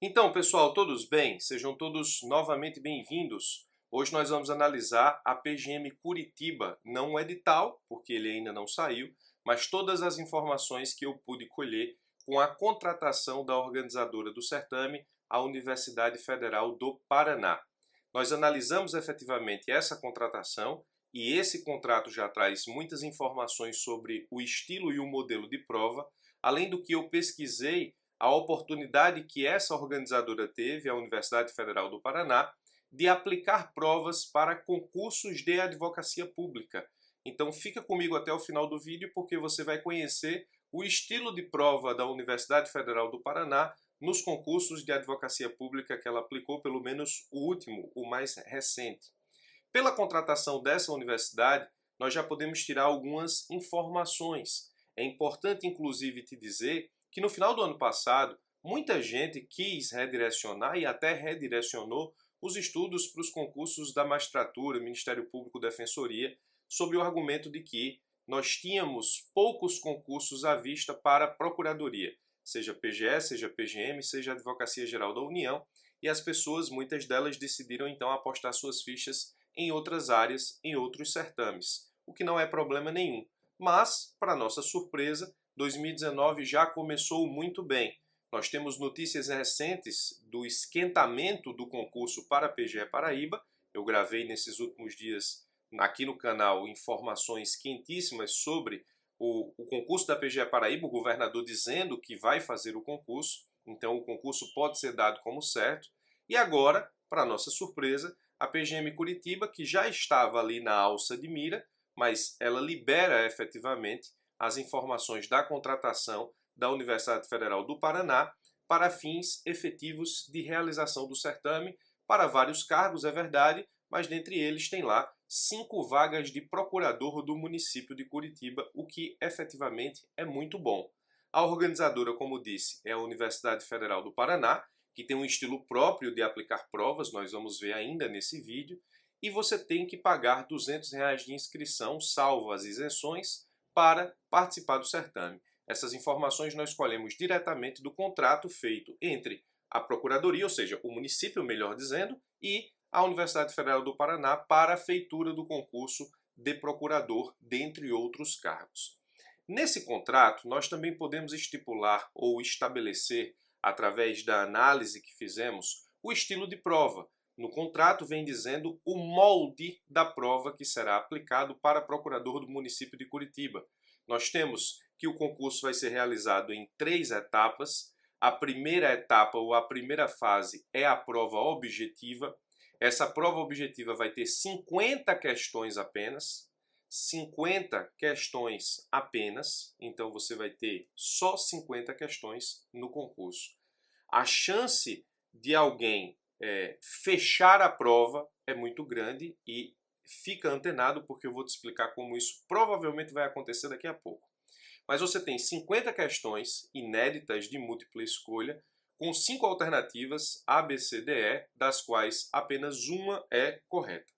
Então, pessoal, todos bem? Sejam todos novamente bem-vindos. Hoje nós vamos analisar a PGM Curitiba, não o edital, porque ele ainda não saiu, mas todas as informações que eu pude colher com a contratação da organizadora do certame, a Universidade Federal do Paraná. Nós analisamos efetivamente essa contratação e esse contrato já traz muitas informações sobre o estilo e o modelo de prova, além do que eu pesquisei a oportunidade que essa organizadora teve, a Universidade Federal do Paraná, de aplicar provas para concursos de advocacia pública. Então fica comigo até o final do vídeo porque você vai conhecer o estilo de prova da Universidade Federal do Paraná nos concursos de advocacia pública que ela aplicou, pelo menos o último, o mais recente. Pela contratação dessa universidade, nós já podemos tirar algumas informações. É importante, inclusive, te dizer que no final do ano passado, muita gente quis redirecionar e até redirecionou os estudos para os concursos da magistratura, Ministério Público, Defensoria, sob o argumento de que nós tínhamos poucos concursos à vista para a Procuradoria, seja PGE, seja PGM, seja Advocacia Geral da União, e as pessoas, muitas delas, decidiram então apostar suas fichas em outras áreas, em outros certames, o que não é problema nenhum. Mas, para nossa surpresa, 2019 já começou muito bem. Nós temos notícias recentes do esquentamento do concurso para a PGE Paraíba. Eu gravei nesses últimos dias aqui no canal informações quentíssimas sobre o concurso da PGE Paraíba, o governador dizendo que vai fazer o concurso, então o concurso pode ser dado como certo. E agora, para nossa surpresa, a PGM Curitiba, que já estava ali na alça de mira, mas ela libera efetivamente as informações da contratação da Universidade Federal do Paraná para fins efetivos de realização do certame para vários cargos, é verdade, mas dentre eles tem lá 5 vagas de procurador do município de Curitiba, o que efetivamente é muito bom. A organizadora, como disse, é a Universidade Federal do Paraná, que tem um estilo próprio de aplicar provas, nós vamos ver ainda nesse vídeo, e você tem que pagar R$ 200 de inscrição, salvo as isenções, para participar do certame. Essas informações nós colhemos diretamente do contrato feito entre a Procuradoria, ou seja, o município, melhor dizendo, e a Universidade Federal do Paraná para a feitura do concurso de procurador, dentre outros cargos. Nesse contrato, nós também podemos estipular ou estabelecer, através da análise que fizemos, o estilo de prova. No contrato vem dizendo o molde da prova que será aplicado para procurador do município de Curitiba. Nós temos que o concurso vai ser realizado em 3 etapas. A primeira etapa ou a primeira fase é a prova objetiva. Essa prova objetiva vai ter 50 questões apenas. 50 questões apenas, então você vai ter só 50 questões no concurso. A chance de alguém fechar a prova é muito grande e fica antenado porque eu vou te explicar como isso provavelmente vai acontecer daqui a pouco. Mas você tem 50 questões inéditas de múltipla escolha com 5 alternativas A, B, C, D, E, das quais apenas uma é correta.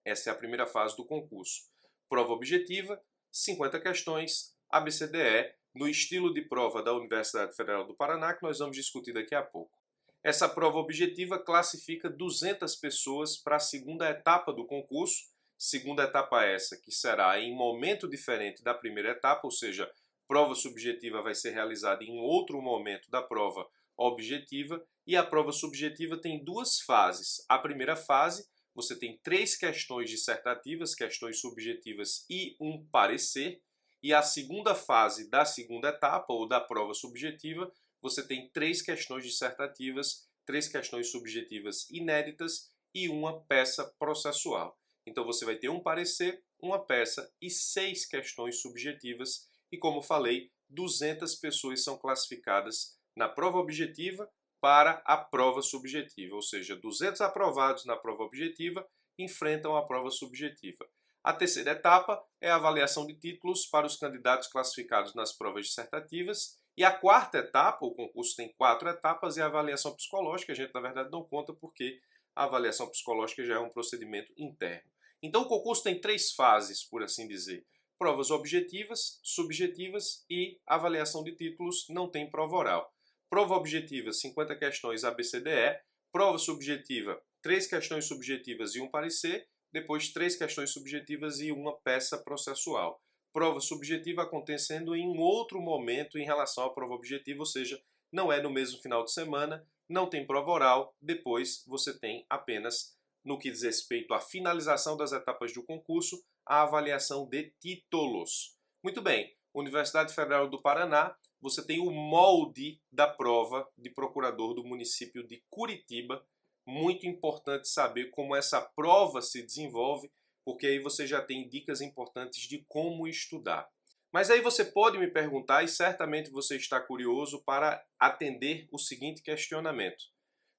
Essa é a primeira fase do concurso. Prova objetiva, 50 questões, A, B, C, D, E, no estilo de prova da Universidade Federal do Paraná, que nós vamos discutir daqui a pouco. Essa prova objetiva classifica 200 pessoas para a segunda etapa do concurso, segunda etapa essa que será em momento diferente da primeira etapa, ou seja, prova subjetiva vai ser realizada em outro momento da prova objetiva, e a prova subjetiva tem 2 fases. A primeira fase, você tem 3 questões dissertativas, questões subjetivas e um parecer, e a segunda fase da segunda etapa, ou da prova subjetiva, você tem 3 questões dissertativas, 3 questões subjetivas inéditas e uma peça processual. Então você vai ter um parecer, uma peça e 6 questões subjetivas e, como falei, 200 pessoas são classificadas na prova objetiva para a prova subjetiva, ou seja, 200 aprovados na prova objetiva enfrentam a prova subjetiva. A terceira etapa é a avaliação de títulos para os candidatos classificados nas provas dissertativas. E a quarta etapa, o concurso tem 4 etapas, é a avaliação psicológica. A gente, na verdade, não conta porque a avaliação psicológica já é um procedimento interno. Então, o concurso tem 3 fases, por assim dizer. Provas objetivas, subjetivas e avaliação de títulos, não tem prova oral. prova objetiva, 50 questões ABCDE, prova subjetiva, 3 questões subjetivas e um parecer, depois 3 questões subjetivas e uma peça processual. Prova subjetiva acontecendo em um outro momento em relação à prova objetiva, ou seja, não é no mesmo final de semana, não tem prova oral, depois você tem apenas, no que diz respeito à finalização das etapas do concurso, a avaliação de títulos. Muito bem, Universidade Federal do Paraná, você tem o molde da prova de procurador do município de Curitiba. Muito importante saber como essa prova se desenvolve, porque aí você já tem dicas importantes de como estudar. Mas aí você pode me perguntar, e certamente você está curioso para atender o seguinte questionamento.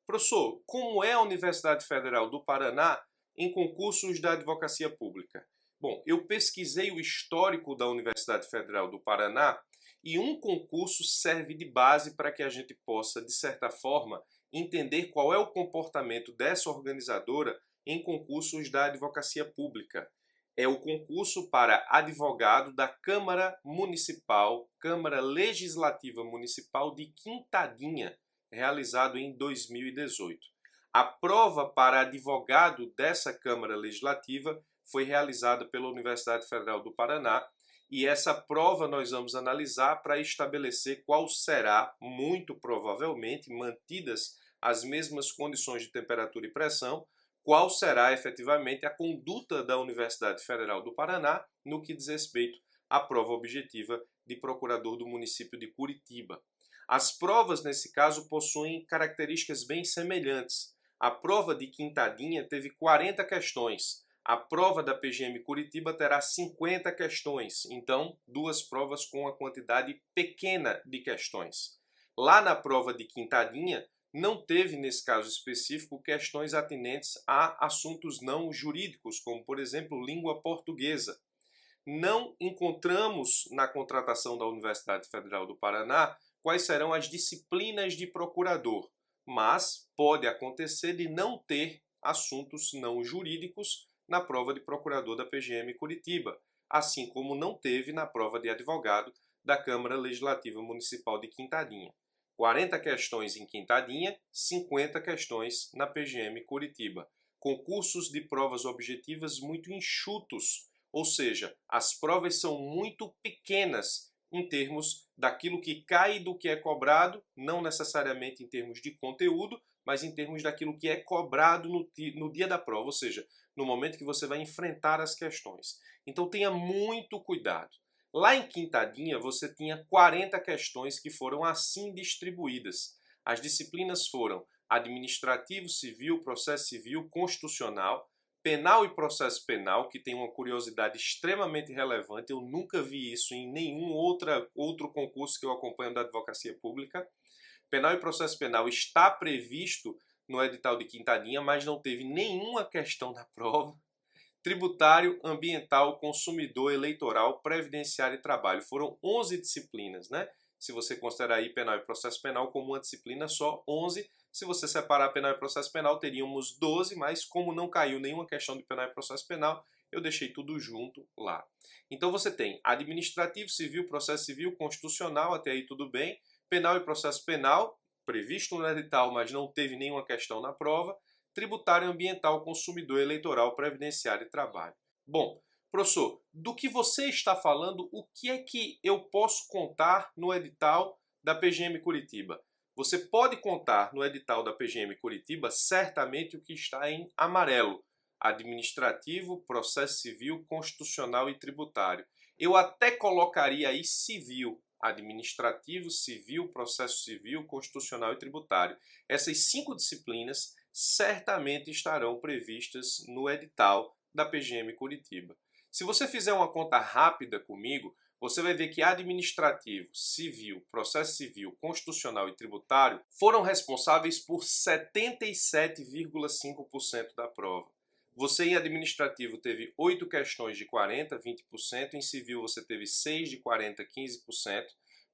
Professor, como é a Universidade Federal do Paraná em concursos da advocacia pública? Bom, eu pesquisei o histórico da Universidade Federal do Paraná e um concurso serve de base para que a gente possa, de certa forma, entender qual é o comportamento dessa organizadora em concursos da advocacia pública. É o concurso para advogado da Câmara Municipal, Câmara Legislativa Municipal de Quintadinha, realizado em 2018. A prova para advogado dessa Câmara Legislativa foi realizada pela Universidade Federal do Paraná e essa prova nós vamos analisar para estabelecer qual será, muito provavelmente, mantidas as mesmas condições de temperatura e pressão, qual será efetivamente a conduta da Universidade Federal do Paraná no que diz respeito à prova objetiva de procurador do município de Curitiba. As provas, nesse caso, possuem características bem semelhantes. A prova de Quintadinha teve 40 questões. A prova da PGM Curitiba terá 50 questões. Então, duas provas com uma quantidade pequena de questões. Lá na prova de Quintadinha, não teve, nesse caso específico, questões atinentes a assuntos não jurídicos, como, por exemplo, língua portuguesa. Não encontramos na contratação da Universidade Federal do Paraná quais serão as disciplinas de procurador, mas pode acontecer de não ter assuntos não jurídicos na prova de procurador da PGM Curitiba, assim como não teve na prova de advogado da Câmara Legislativa Municipal de Quintadinha. 40 questões em Quintadinha, 50 questões na PGM Curitiba. Concursos de provas objetivas muito enxutos, ou seja, as provas são muito pequenas em termos daquilo que cai e do que é cobrado, não necessariamente em termos de conteúdo, mas em termos daquilo que é cobrado no dia da prova, ou seja, no momento que você vai enfrentar as questões. Então tenha muito cuidado. Lá em Quintadinha, você tinha 40 questões que foram assim distribuídas. As disciplinas foram administrativo, civil, processo civil, constitucional, penal e processo penal, que tem uma curiosidade extremamente relevante. Eu nunca vi isso em nenhum outro concurso que eu acompanho da advocacia pública. Penal e processo penal está previsto no edital de Quintadinha, mas não teve nenhuma questão na prova. Tributário, ambiental, consumidor, eleitoral, previdenciário e trabalho. Foram 11 disciplinas, né? Se você considerar aí penal e processo penal como uma disciplina só, 11. Se você separar penal e processo penal, teríamos 12, mas como não caiu nenhuma questão de penal e processo penal, eu deixei tudo junto lá. Então você tem administrativo, civil, processo civil, constitucional, até aí tudo bem. Penal e processo penal, previsto no edital, mas não teve nenhuma questão na prova. Tributário, ambiental, consumidor, eleitoral, previdenciário e trabalho. Bom, professor, do que você está falando, o que é que eu posso contar no edital da PGM Curitiba? Você pode contar no edital da PGM Curitiba certamente o que está em amarelo: administrativo, processo civil, constitucional e tributário. Eu até colocaria aí civil, administrativo, civil, processo civil, constitucional e tributário. Essas 5 disciplinas certamente estarão previstas no edital da PGM Curitiba. Se você fizer uma conta rápida comigo, você vai ver que administrativo, civil, processo civil, constitucional e tributário foram responsáveis por 77,5% da prova. Você em administrativo teve 8 questões de 40, 20%, em civil você teve 6 de 40, 15%,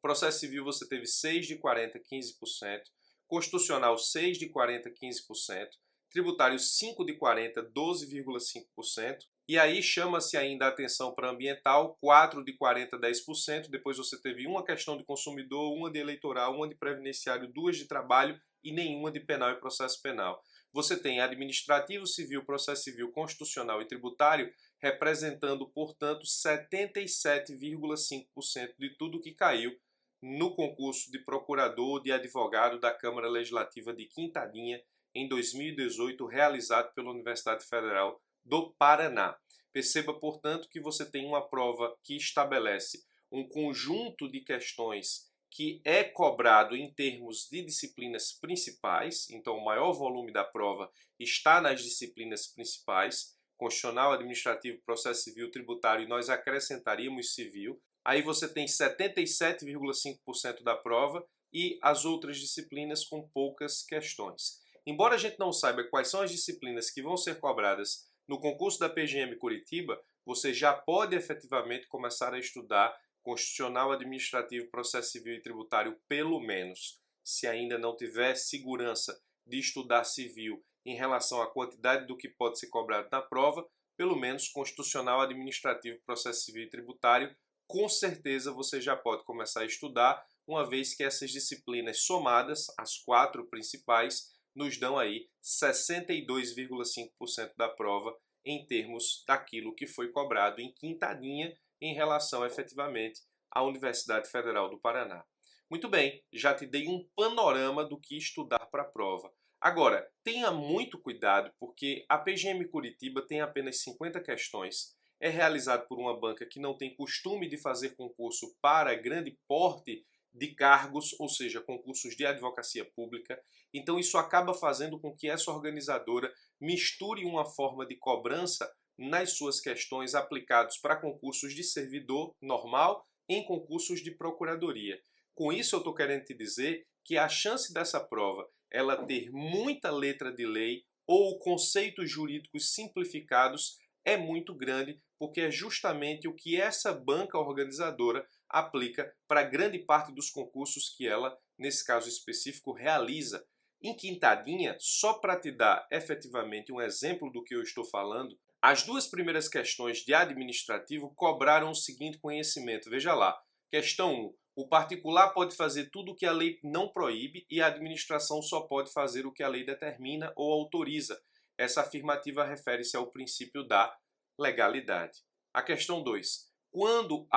processo civil você teve 6 de 40, 15%, constitucional 6 de 40, 15%, tributário 5 de 40, 12,5%, E aí chama-se ainda a atenção para ambiental, 4 de 40, 10%. Depois você teve uma questão de consumidor, uma de eleitoral, uma de previdenciário, 2 de trabalho e nenhuma de penal e processo penal. Você tem administrativo, civil, processo civil, constitucional e tributário, representando, portanto, 77,5% de tudo que caiu no concurso de procurador de advogado da Câmara Legislativa de Quintadinha em 2018, realizado pela Universidade Federal do Paraná. Perceba, portanto, que você tem uma prova que estabelece um conjunto de questões que é cobrado em termos de disciplinas principais, então o maior volume da prova está nas disciplinas principais, constitucional, administrativo, processo civil, tributário, e nós acrescentaríamos civil. Aí você tem 77,5% da prova e as outras disciplinas com poucas questões. Embora a gente não saiba quais são as disciplinas que vão ser cobradas no concurso da PGM Curitiba, você já pode efetivamente começar a estudar constitucional, administrativo, processo civil e tributário, pelo menos. Se ainda não tiver segurança de estudar civil em relação à quantidade do que pode ser cobrado na prova, pelo menos constitucional, administrativo, processo civil e tributário, com certeza você já pode começar a estudar, uma vez que essas disciplinas somadas, as 4 principais, nos dão aí 62,5% da prova em termos daquilo que foi cobrado em Quintadinha em relação efetivamente à Universidade Federal do Paraná. Muito bem, já te dei um panorama do que estudar para a prova. Agora, tenha muito cuidado porque a PGM Curitiba tem apenas 50 questões, é realizado por uma banca que não tem costume de fazer concurso para grande porte de cargos, ou seja, concursos de advocacia pública. Então isso acaba fazendo com que essa organizadora misture uma forma de cobrança nas suas questões aplicados para concursos de servidor normal em concursos de procuradoria. Com isso eu estou querendo te dizer que a chance dessa prova ela ter muita letra de lei ou conceitos jurídicos simplificados é muito grande, porque é justamente o que essa banca organizadora aplica para grande parte dos concursos que ela, nesse caso específico, realiza. Em Quintadinha, só para te dar efetivamente um exemplo do que eu estou falando, as 2 primeiras questões de administrativo cobraram o seguinte conhecimento. Veja lá, questão 1. O particular pode fazer tudo o que a lei não proíbe e a administração só pode fazer o que a lei determina ou autoriza. Essa afirmativa refere-se ao princípio da legalidade. A questão 2. Quando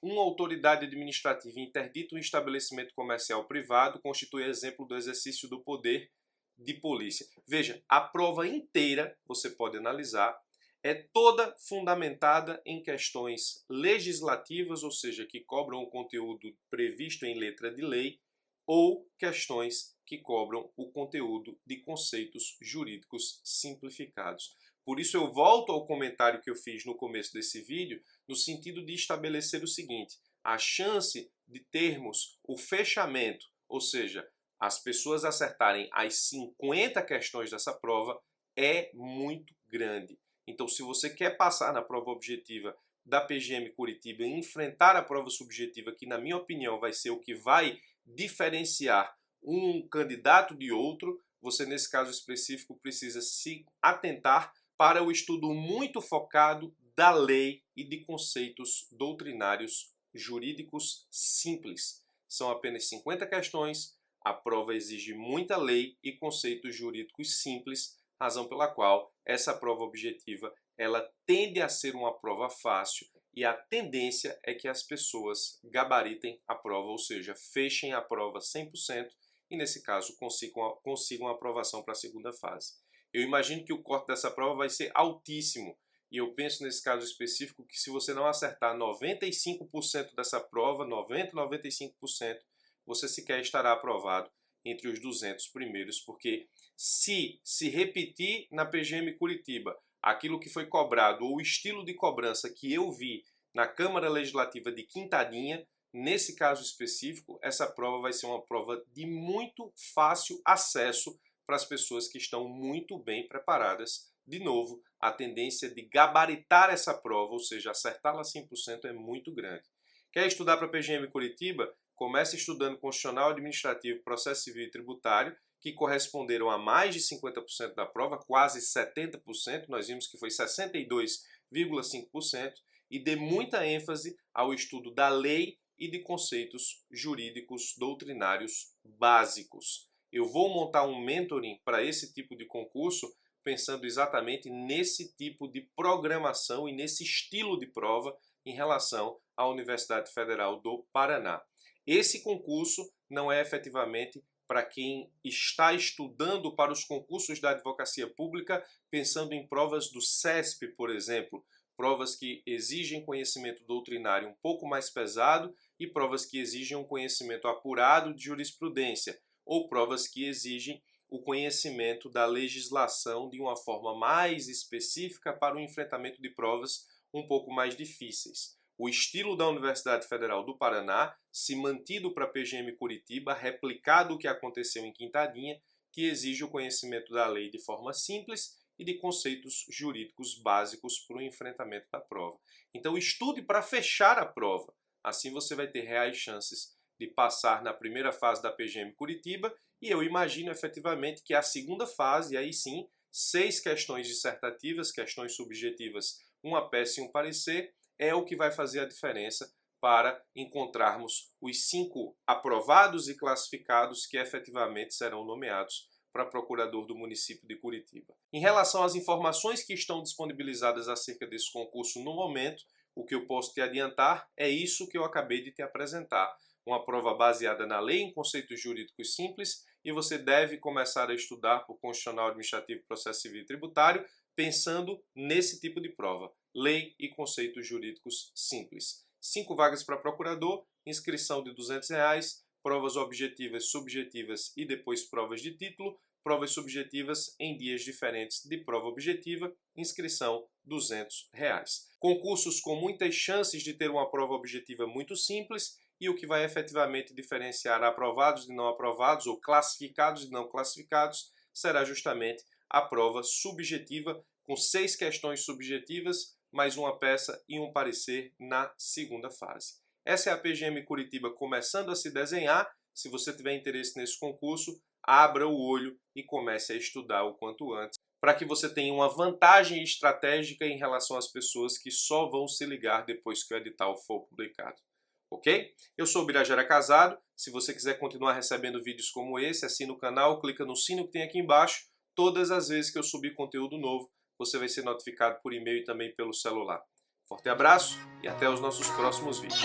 uma autoridade administrativa interdita um estabelecimento comercial privado, constitui exemplo do exercício do poder de polícia. Veja, a prova inteira, você pode analisar, é toda fundamentada em questões legislativas, ou seja, que cobram o conteúdo previsto em letra de lei, ou questões que cobram o conteúdo de conceitos jurídicos simplificados. Por isso eu volto ao comentário que eu fiz no começo desse vídeo, no sentido de estabelecer o seguinte: a chance de termos o fechamento, ou seja, as pessoas acertarem as 50 questões dessa prova, é muito grande. Então, se você quer passar na prova objetiva da PGM Curitiba e enfrentar a prova subjetiva, que na minha opinião vai ser o que vai diferenciar um candidato de outro, você nesse caso específico precisa se atentar para o estudo muito focado da lei e de conceitos doutrinários jurídicos simples. São apenas 50 questões, a prova exige muita lei e conceitos jurídicos simples, razão pela qual essa prova objetiva ela tende a ser uma prova fácil e a tendência é que as pessoas gabaritem a prova, ou seja, fechem a prova 100% e nesse caso consigam a aprovação para a segunda fase. Eu imagino que o corte dessa prova vai ser altíssimo e eu penso nesse caso específico que se você não acertar 95% dessa prova, 95%, você sequer estará aprovado entre os 200 primeiros, porque se repetir na PGM Curitiba aquilo que foi cobrado ou o estilo de cobrança que eu vi na Câmara Legislativa de Quintadinha, nesse caso específico, essa prova vai ser uma prova de muito fácil acesso para as pessoas que estão muito bem preparadas. De novo, a tendência de gabaritar essa prova, ou seja, acertá-la 100%, é muito grande. Quer estudar para a PGM Curitiba? Comece estudando Constitucional, Administrativo, Processo Civil e Tributário, que corresponderam a mais de 50% da prova, quase 70%, nós vimos que foi 62,5%, e dê muita ênfase ao estudo da lei e de conceitos jurídicos doutrinários básicos. Eu vou montar um mentoring para esse tipo de concurso, pensando exatamente nesse tipo de programação e nesse estilo de prova em relação à Universidade Federal do Paraná. Esse concurso não é efetivamente para quem está estudando para os concursos da advocacia pública, pensando em provas do CESP, por exemplo, provas que exigem conhecimento doutrinário um pouco mais pesado e provas que exigem um conhecimento apurado de jurisprudência, ou provas que exigem o conhecimento da legislação de uma forma mais específica para o enfrentamento de provas um pouco mais difíceis. O estilo da Universidade Federal do Paraná, se mantido para a PGM Curitiba, replicado o que aconteceu em Quintadinha, que exige o conhecimento da lei de forma simples e de conceitos jurídicos básicos para o enfrentamento da prova. Então estude para fechar a prova. Assim você vai ter reais chances de passar na primeira fase da PGM Curitiba, e eu imagino efetivamente que a segunda fase, aí sim, 6 questões dissertativas, questões subjetivas, uma peça e um parecer, é o que vai fazer a diferença para encontrarmos os 5 aprovados e classificados que efetivamente serão nomeados para procurador do município de Curitiba. Em relação às informações que estão disponibilizadas acerca desse concurso no momento, o que eu posso te adiantar é isso que eu acabei de te apresentar. Uma prova baseada na lei em conceitos jurídicos simples, e você deve começar a estudar por Constitucional, Administrativo, Processo Civil e Tributário, pensando nesse tipo de prova, lei e conceitos jurídicos simples. 5 vagas para procurador, inscrição de R$ 200, provas objetivas, subjetivas e depois provas de título, provas subjetivas em dias diferentes de prova objetiva, inscrição R$ 200. Concursos com muitas chances de ter uma prova objetiva muito simples, e o que vai efetivamente diferenciar aprovados de não aprovados ou classificados de não classificados será justamente a prova subjetiva, com 6 questões subjetivas, mais uma peça e um parecer na segunda fase. Essa é a PGM Curitiba começando a se desenhar. Se você tiver interesse nesse concurso, abra o olho e comece a estudar o quanto antes, para que você tenha uma vantagem estratégica em relação às pessoas que só vão se ligar depois que o edital for publicado. Ok? Eu sou o Birajara Casado. Se você quiser continuar recebendo vídeos como esse, assina o canal, clica no sino que tem aqui embaixo. Todas as vezes que eu subir conteúdo novo, você vai ser notificado por e-mail e também pelo celular. Forte abraço e até os nossos próximos vídeos.